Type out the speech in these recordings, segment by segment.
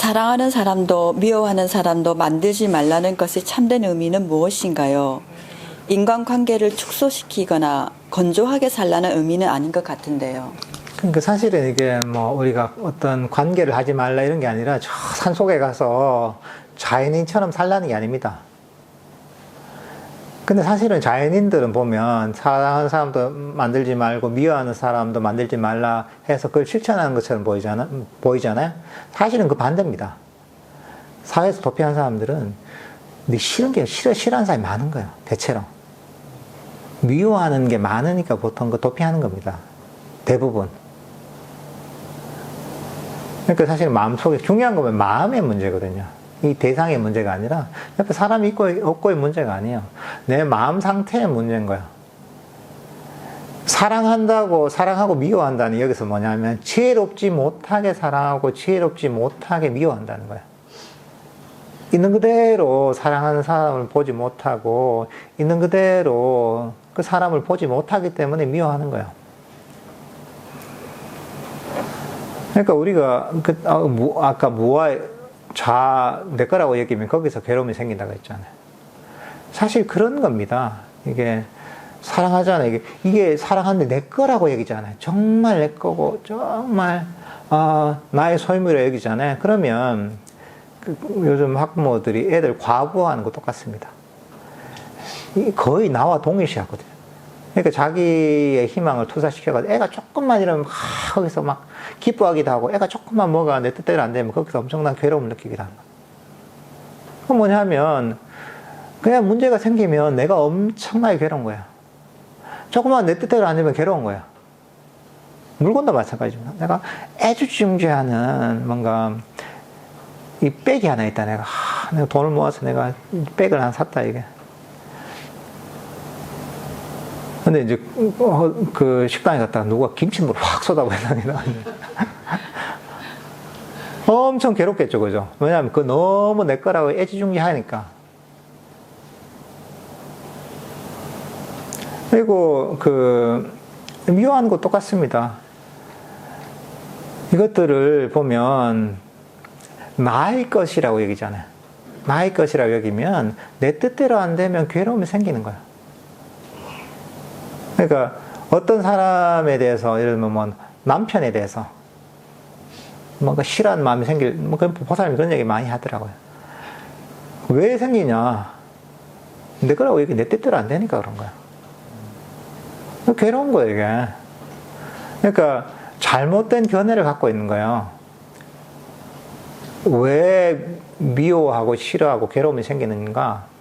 사랑하는 사람도 미워하는 사람도 만들지 말라는 것의 참된 의미는 무엇인가요? 인간관계를 축소시키거나 건조하게 살라는 의미는 아닌 것 같은데요. 그러니까 사실은 이게 뭐 우리가 어떤 관계를 하지 말라 이런 게 아니라 저 산속에 가서 자연인처럼 살라는 게 아닙니다. 근데 사실은 자연인들은 보면 사랑하는 사람도 만들지 말고 미워하는 사람도 만들지 말라 해서 그걸 실천하는 것처럼 보이잖아요? 사실은 그 반대입니다. 사회에서 도피한 사람들은 싫은 게 싫어하는 사람이 많은 거예요. 대체로. 미워하는 게 많으니까 보통 그 도피하는 겁니다. 대부분. 그러니까 사실 마음속에 중요한 거면 마음의 문제거든요. 이 대상의 문제가 아니라 옆에 사람이 있고 없고의 문제가 아니에요. 내 마음 상태의 문제인 거예요. 사랑하고 미워한다는 여기서 뭐냐면 지혜롭지 못하게 사랑하고 지혜롭지 못하게 미워한다는 거예요. 있는 그대로 사랑하는 사람을 보지 못하고 있는 그대로 그 사람을 보지 못하기 때문에 미워하는 거예요. 그러니까 우리가 아까 내 거라고 얘기하면 거기서 괴로움이 생긴다고 했잖아요. 사실 그런 겁니다. 이게 사랑하잖아요. 이게 사랑하는데 내 거라고 얘기잖아요. 정말 내 거고 정말 나의 소유물이라고 얘기잖아요. 그러면 요즘 학부모들이 애들 과부하는 거 똑같습니다. 거의 나와 동일시하거든요. 그러니까 자기의 희망을 투사시켜가지고 애가 조금만 이러면 거기서 막 기뻐하기도 하고 애가 조금만 뭐가 내 뜻대로 안 되면 거기서 엄청난 괴로움을 느끼기도 하는 거예요. 그건 뭐냐면 그냥 문제가 생기면 내가 엄청나게 괴로운 거야. 조금만 내 뜻대로 안 되면 괴로운 거야. 물건도 마찬가지입니다. 내가 애지중지하는 뭔가 이 백이 하나 있다. 내가 돈을 모아서 내가 백을 하나 샀다 이게. 근데 이제 그 식당에 갔다가 누가 김치물을 확 쏟아부었습니다. 엄청 괴롭겠죠, 그죠? 왜냐하면 그 너무 내 거라고 애지중지하니까. 그리고 미워하는 거 똑같습니다. 이것들을 보면 나의 것이라고 얘기잖아요. 나의 것이라고 여기면 내 뜻대로 안 되면 괴로움이 생기는 거야. 그러니까 어떤 사람에 대해서 예를 들면 뭐 남편에 대해서 뭔가 싫어하는 마음이 그 사람이 그런 얘기 많이 하더라고요. 왜 생기냐? 내 거라고 얘기 내 뜻대로 안 되니까 그런 거야. 괴로운 거예요, 이게. 그러니까 잘못된 견해를 갖고 있는 거예요. 왜 미워하고 싫어하고 괴로움이 생기는가?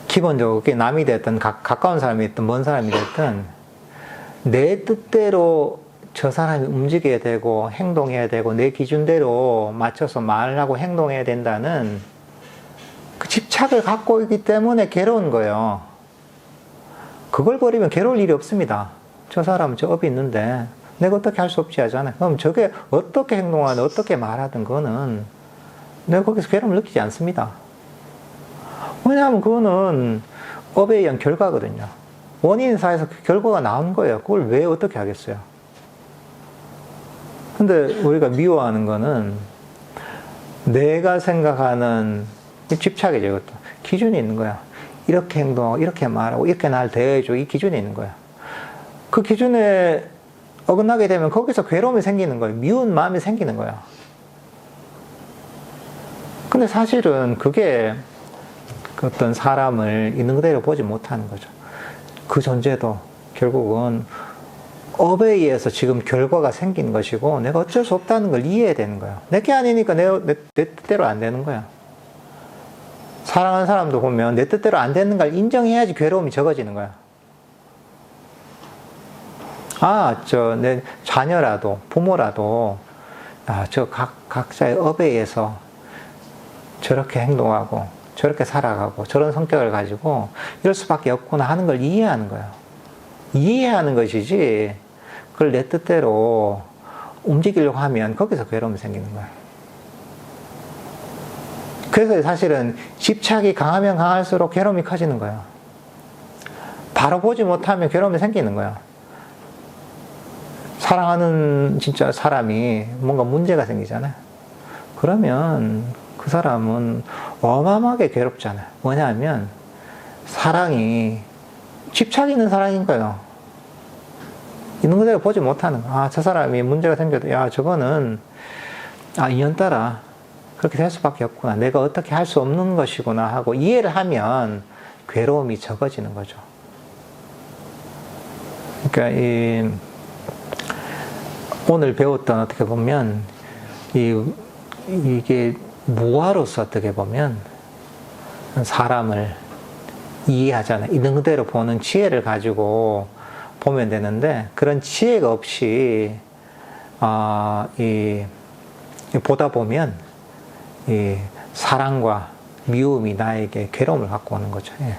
기본적으로 그게 남이 됐든 가까운 사람이 됐든 먼 사람이 됐든 내 뜻대로 저 사람이 움직여야 되고 행동해야 되고 내 기준대로 맞춰서 말하고 행동해야 된다는 그 집착을 갖고 있기 때문에 괴로운 거예요. 그걸 버리면 괴로울 일이 없습니다. 저 사람은 저 업이 있는데 내가 어떻게 할 수 없지 하잖아요. 그럼 저게 어떻게 행동하든 어떻게 말하든 그거는 내가 거기서 괴로움을 느끼지 않습니다. 왜냐하면 그거는 업에 의한 결과거든요. 원인 사에서 그 결과가 나온 거예요. 그걸 왜 어떻게 하겠어요? 근데 우리가 미워하는 거는 내가 생각하는 집착이죠. 이것도 기준이 있는 거야. 이렇게 행동하고 이렇게 말하고 이렇게 날 대해줘. 이 기준이 있는 거야. 그 기준에 어긋나게 되면 거기서 괴로움이 생기는 거예요. 미운 마음이 생기는 거야. 근데 사실은 그게 어떤 사람을 있는 그대로 보지 못하는 거죠. 그 존재도 결국은 업에 의해서 지금 결과가 생긴 것이고 내가 어쩔 수 없다는 걸 이해해야 되는 거야. 내게 아니니까 내 뜻대로 안 되는 거야. 사랑하는 사람도 보면 내 뜻대로 안 되는 걸 인정해야지 괴로움이 적어지는 거야. 내 자녀라도 부모라도 각자의 업에 의해서 저렇게 행동하고 저렇게 살아가고 저런 성격을 가지고 이럴 수밖에 없구나 하는 걸 이해하는 거예요. 이해하는 것이지 그걸 내 뜻대로 움직이려고 하면 거기서 괴로움이 생기는 거예요. 그래서 사실은 집착이 강하면 강할수록 괴로움이 커지는 거예요. 바로 보지 못하면 괴로움이 생기는 거예요. 사랑하는 진짜 사람이 뭔가 문제가 생기잖아요. 그러면 그 사람은 어마어마하게 괴롭잖아요. 뭐냐면 사랑이 집착 있는 사랑인 거예요. 있는 그대로 보지 못하는 거. 아, 저 사람이 문제가 생겨도 야, 저거는 인연따라 그렇게 될 수밖에 없구나. 내가 어떻게 할 수 없는 것이구나 하고 이해를 하면 괴로움이 적어지는 거죠. 그러니까 오늘 배웠던 어떻게 보면 이게 무화로서 어떻게 보면 사람을 이해하잖아요. 있는 그대로 보는 지혜를 가지고 보면 되는데 그런 지혜가 없이 보다 보면 이 사랑과 미움이 나에게 괴로움을 갖고 오는 거죠. 예.